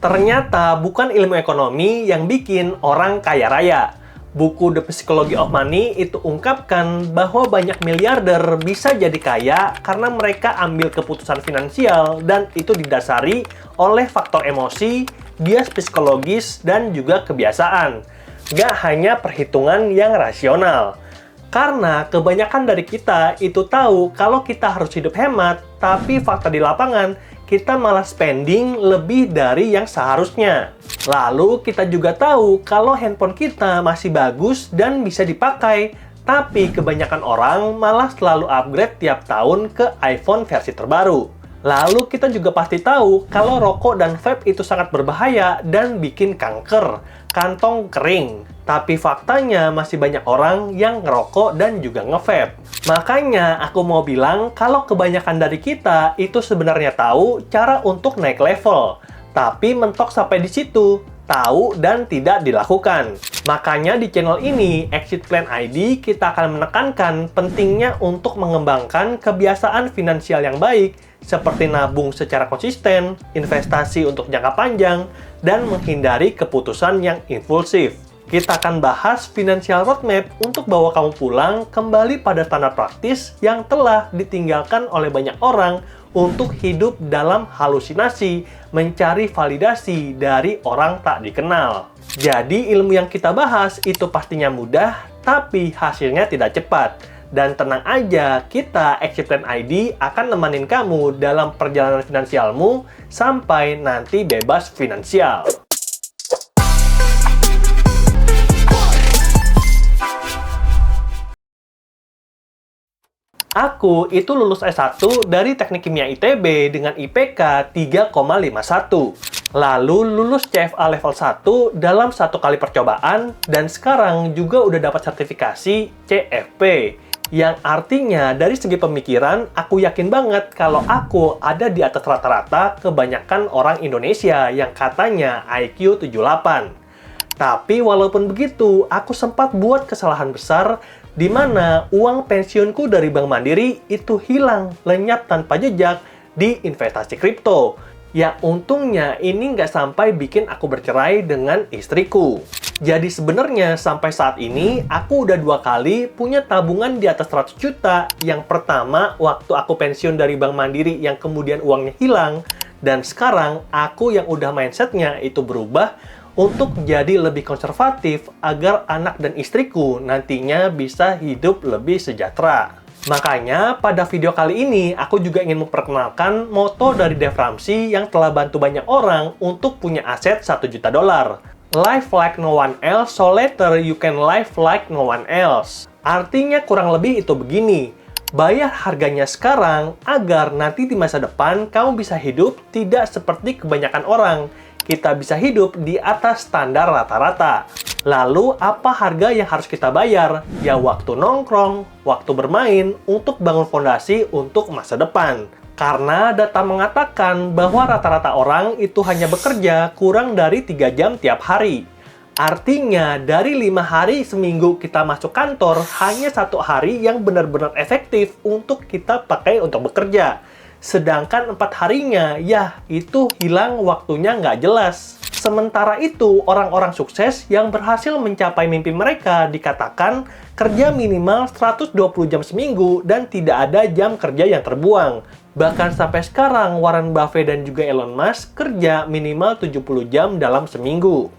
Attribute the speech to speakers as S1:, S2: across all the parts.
S1: Ternyata bukan ilmu ekonomi yang bikin orang kaya raya. Buku The Psychology of Money itu ungkapkan bahwa banyak miliarder bisa jadi kaya karena mereka ambil keputusan finansial dan itu didasari oleh faktor emosi, bias psikologis, dan juga kebiasaan. Gak hanya perhitungan yang rasional. Karena kebanyakan dari kita itu tahu kalau kita harus hidup hemat, tapi fakta di lapangan, kita malah spending lebih dari yang seharusnya. Lalu kita juga tahu kalau handphone kita masih bagus dan bisa dipakai, tapi kebanyakan orang malah selalu upgrade tiap tahun ke iPhone versi terbaru. Lalu kita juga pasti tahu kalau rokok dan vape itu sangat berbahaya dan bikin kanker, kantong kering. Tapi faktanya masih banyak orang yang ngerokok dan juga nge-vape. Makanya aku mau bilang kalau kebanyakan dari kita itu sebenarnya tahu cara untuk naik level. Tapi mentok sampai di situ, tahu dan tidak dilakukan. Makanya di channel ini, Exit Plan ID, kita akan menekankan pentingnya untuk mengembangkan kebiasaan finansial yang baik, seperti nabung secara konsisten, investasi untuk jangka panjang, dan menghindari keputusan yang impulsif. Kita akan bahas financial roadmap untuk bawa kamu pulang kembali pada standar praktis yang telah ditinggalkan oleh banyak orang untuk hidup dalam halusinasi, mencari validasi dari orang tak dikenal. Jadi ilmu yang kita bahas itu pastinya mudah, tapi hasilnya tidak cepat. Dan tenang aja, kita Exit Plan ID akan nemenin kamu dalam perjalanan finansialmu sampai nanti bebas finansial. Aku itu lulus S1 dari Teknik Kimia ITB dengan IPK 3,51. Lalu lulus CFA level 1 dalam 1 kali percobaan dan sekarang juga udah dapat sertifikasi CFP. Yang artinya dari segi pemikiran, aku yakin banget kalau aku ada di atas rata-rata kebanyakan orang Indonesia yang katanya IQ 78. Tapi walaupun begitu, aku sempat buat kesalahan besar di mana uang pensiunku dari Bank Mandiri itu hilang, lenyap tanpa jejak di investasi kripto. Ya untungnya ini nggak sampai bikin aku bercerai dengan istriku. Jadi sebenarnya sampai saat ini aku udah 2 kali punya tabungan di atas 100 juta. Yang pertama waktu aku pensiun dari Bank Mandiri yang kemudian uangnya hilang. Dan sekarang aku yang udah mindsetnya itu berubah untuk jadi lebih konservatif agar anak dan istriku nantinya bisa hidup lebih sejahtera. Makanya pada video kali ini aku juga ingin memperkenalkan moto dari Dave Ramsey yang telah bantu banyak orang untuk punya aset $1 juta. Live like no one else, so later you can live like no one else. Artinya kurang lebih itu begini. Bayar harganya sekarang agar nanti di masa depan kamu bisa hidup tidak seperti kebanyakan orang. Kita bisa hidup di atas standar rata-rata. Lalu, apa harga yang harus kita bayar? Ya waktu nongkrong, waktu bermain, untuk bangun fondasi untuk masa depan. Karena data mengatakan bahwa rata-rata orang itu hanya bekerja kurang dari 3 jam tiap hari. Artinya, dari 5 hari seminggu kita masuk kantor, hanya 1 hari yang benar-benar efektif untuk kita pakai untuk bekerja. Sedangkan 4 harinya, ya itu hilang waktunya nggak jelas. Sementara itu, orang-orang sukses yang berhasil mencapai mimpi mereka dikatakan kerja minimal 120 jam seminggu dan tidak ada jam kerja yang terbuang. Bahkan sampai sekarang, Warren Buffett dan juga Elon Musk kerja minimal 70 jam dalam seminggu.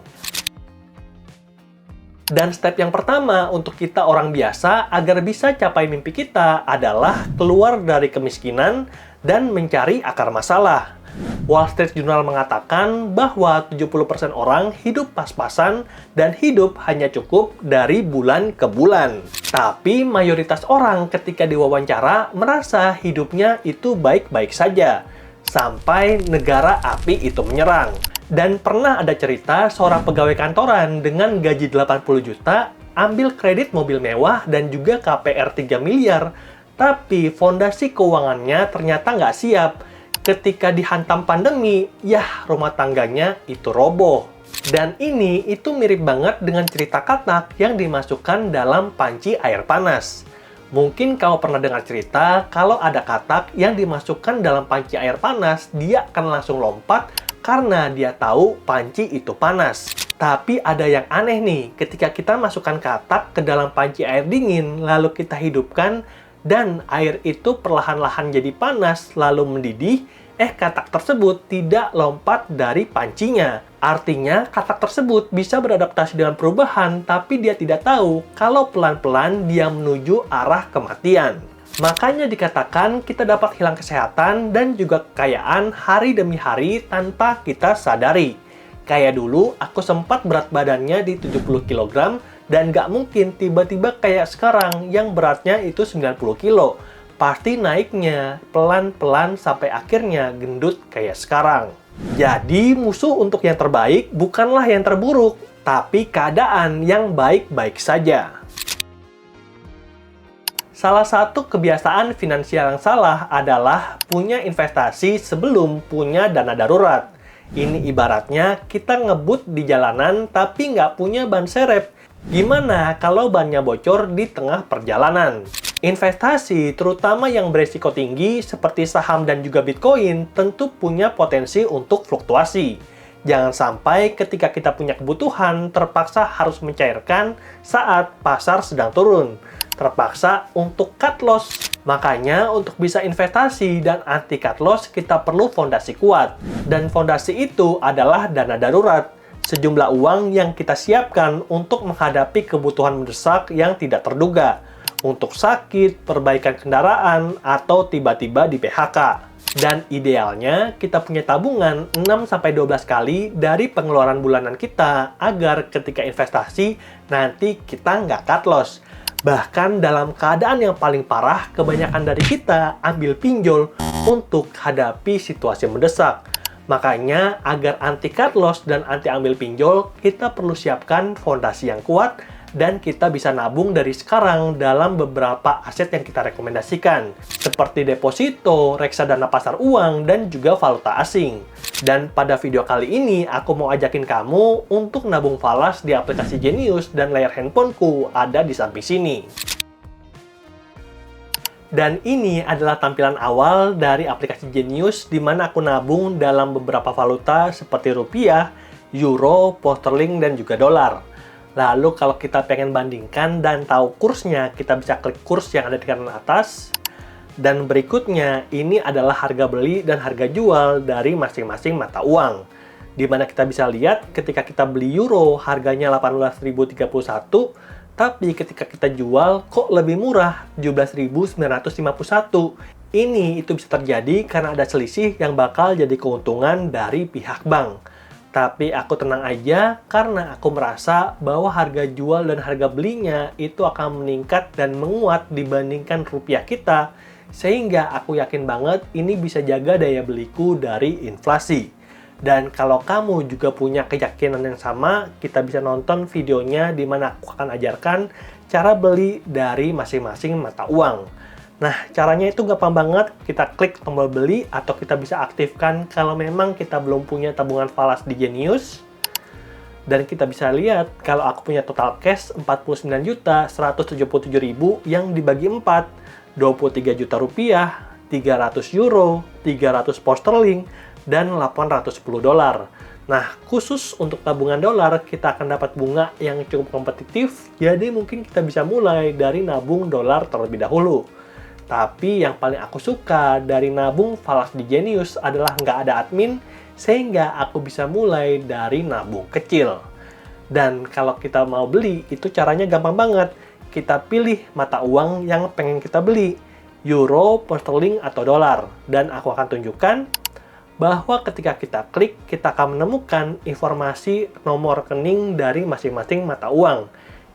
S1: Dan step yang pertama untuk kita orang biasa agar bisa capai mimpi kita adalah keluar dari kemiskinan dan mencari akar masalah. Wall Street Journal mengatakan bahwa 70% orang hidup pas-pasan dan hidup hanya cukup dari bulan ke bulan. Tapi mayoritas orang ketika diwawancara merasa hidupnya itu baik-baik saja. Sampai negara api itu menyerang. Dan pernah ada cerita seorang pegawai kantoran dengan gaji 80 juta ambil kredit mobil mewah dan juga KPR 3 miliar. Tapi fondasi keuangannya ternyata nggak siap. Ketika dihantam pandemi, ya rumah tangganya itu roboh. Dan ini itu mirip banget dengan cerita katak yang dimasukkan dalam panci air panas. Mungkin kamu pernah dengar cerita kalau ada katak yang dimasukkan dalam panci air panas, dia akan langsung lompat karena dia tahu panci itu panas. Tapi ada yang aneh nih, ketika kita masukkan katak ke dalam panci air dingin, lalu kita hidupkan, dan air itu perlahan-lahan jadi panas, lalu mendidih, katak tersebut tidak lompat dari pancinya. Artinya, katak tersebut bisa beradaptasi dengan perubahan, tapi dia tidak tahu kalau pelan-pelan dia menuju arah kematian. Makanya dikatakan kita dapat hilang kesehatan dan juga kekayaan hari demi hari tanpa kita sadari. Kayak dulu, aku sempat berat badannya di 70 kg dan nggak mungkin tiba-tiba kayak sekarang yang beratnya itu 90 kg. Pasti naiknya pelan-pelan sampai akhirnya gendut kayak sekarang. Jadi, musuh untuk yang terbaik bukanlah yang terburuk, tapi keadaan yang baik-baik saja. Salah satu kebiasaan finansial yang salah adalah punya investasi sebelum punya dana darurat. Ini ibaratnya kita ngebut di jalanan tapi nggak punya ban serep. Gimana kalau bannya bocor di tengah perjalanan? Investasi, terutama yang beresiko tinggi seperti saham dan juga Bitcoin, tentu punya potensi untuk fluktuasi. Jangan sampai ketika kita punya kebutuhan, terpaksa harus mencairkan saat pasar sedang turun. Terpaksa untuk cut loss. Makanya untuk bisa investasi dan anti cut loss, kita perlu fondasi kuat. Dan fondasi itu adalah dana darurat. Sejumlah uang yang kita siapkan untuk menghadapi kebutuhan mendesak yang tidak terduga. Untuk sakit, perbaikan kendaraan, atau tiba-tiba di PHK. Dan idealnya, kita punya tabungan 6-12 kali dari pengeluaran bulanan kita agar ketika investasi, nanti kita nggak cut loss. Bahkan dalam keadaan yang paling parah, kebanyakan dari kita ambil pinjol untuk hadapi situasi mendesak. Makanya, agar anti cut loss dan anti ambil pinjol, kita perlu siapkan fondasi yang kuat dan kita bisa nabung dari sekarang dalam beberapa aset yang kita rekomendasikan, seperti deposito, reksadana pasar uang, dan juga valuta asing. Dan pada video kali ini, aku mau ajakin kamu untuk nabung falas di aplikasi Genius dan layar handphoneku ada di samping sini. Dan ini adalah tampilan awal dari aplikasi Genius di mana aku nabung dalam beberapa valuta seperti rupiah, euro, pound sterling, dan juga dolar. Lalu kalau kita pengen bandingkan dan tahu kursnya, kita bisa klik kurs yang ada di kanan atas. Dan berikutnya, ini adalah harga beli dan harga jual dari masing-masing mata uang. Di mana kita bisa lihat ketika kita beli euro, harganya 18.031, tapi ketika kita jual, kok lebih murah, 17.951. Ini itu bisa terjadi karena ada selisih yang bakal jadi keuntungan dari pihak bank. Tapi aku tenang aja karena aku merasa bahwa harga jual dan harga belinya itu akan meningkat dan menguat dibandingkan rupiah kita, sehingga aku yakin banget ini bisa jaga daya beliku dari inflasi. Dan kalau kamu juga punya keyakinan yang sama, kita bisa nonton videonya di mana aku akan ajarkan cara beli dari masing-masing mata uang. Nah, caranya itu gampang banget. Kita klik tombol beli atau kita bisa aktifkan kalau memang kita belum punya tabungan falas di Genius. Dan kita bisa lihat kalau aku punya total cash 49.177.000 yang dibagi 4, 23 juta rupiah, 300 euro, 300 pound sterling, dan 810 dolar. Nah, khusus untuk tabungan dolar, kita akan dapat bunga yang cukup kompetitif, jadi mungkin kita bisa mulai dari nabung dolar terlebih dahulu. Tapi yang paling aku suka dari nabung falas di Genius adalah nggak ada admin, sehingga aku bisa mulai dari nabung kecil. Dan kalau kita mau beli, itu caranya gampang banget. Kita pilih mata uang yang pengen kita beli, euro, pound sterling, atau dolar. Dan aku akan tunjukkan bahwa ketika kita klik, kita akan menemukan informasi nomor rekening dari masing-masing mata uang.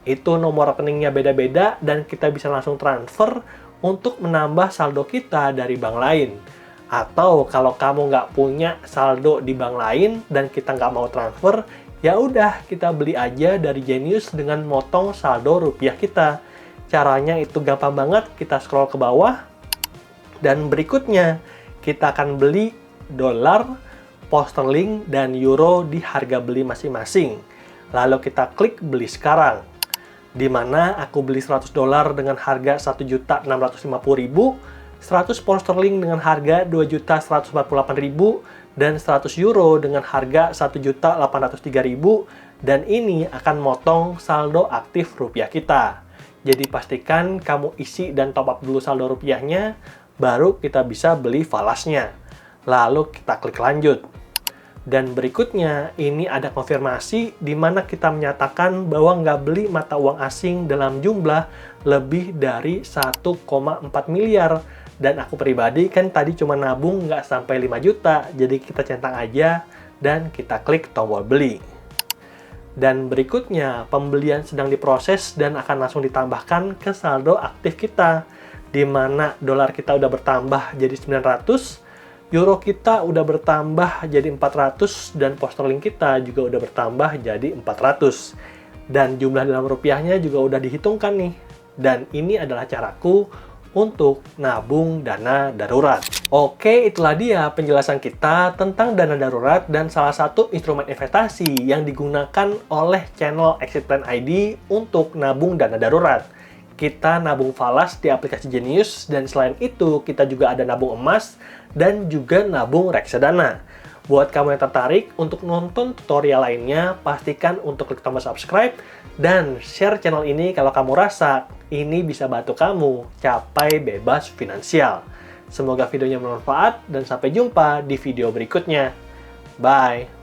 S1: Itu nomor rekeningnya beda-beda dan kita bisa langsung transfer untuk menambah saldo kita dari bank lain. Atau kalau kamu nggak punya saldo di bank lain dan kita nggak mau transfer, ya udah kita beli aja dari Genius dengan motong saldo rupiah kita. Caranya itu gampang banget, kita scroll ke bawah. Dan berikutnya, kita akan beli dolar, pound sterling, dan euro di harga beli masing-masing. Lalu kita klik beli sekarang. Di mana aku beli 100 dolar dengan harga 1.650.000, 100 pound sterling dengan harga 2.148.000, dan 100 euro dengan harga 1.803.000, dan ini akan motong saldo aktif rupiah kita. Jadi pastikan kamu isi dan top up dulu saldo rupiahnya, baru kita bisa beli falasnya. Lalu kita klik lanjut. Dan berikutnya, ini ada konfirmasi di mana kita menyatakan bahwa nggak beli mata uang asing dalam jumlah lebih dari 1,4 miliar. Dan aku pribadi kan tadi cuma nabung nggak sampai 5 juta, jadi kita centang aja dan kita klik tombol beli. Dan berikutnya, pembelian sedang diproses dan akan langsung ditambahkan ke saldo aktif kita, di mana dolar kita udah bertambah jadi 900, euro kita udah bertambah jadi 400, dan pound sterling kita juga udah bertambah jadi 400. Dan jumlah dalam rupiahnya juga udah dihitungkan nih. Dan ini adalah caraku untuk nabung dana darurat. Oke, itulah dia penjelasan kita tentang dana darurat dan salah satu instrumen investasi yang digunakan oleh channel Exit Plan ID untuk nabung dana darurat. Kita nabung falas di aplikasi Genius, dan selain itu kita juga ada nabung emas dan juga nabung reksadana. Buat kamu yang tertarik untuk nonton tutorial lainnya, pastikan untuk klik tombol subscribe dan share channel ini kalau kamu rasa ini bisa bantu kamu capai bebas finansial. Semoga videonya bermanfaat dan sampai jumpa di video berikutnya. Bye!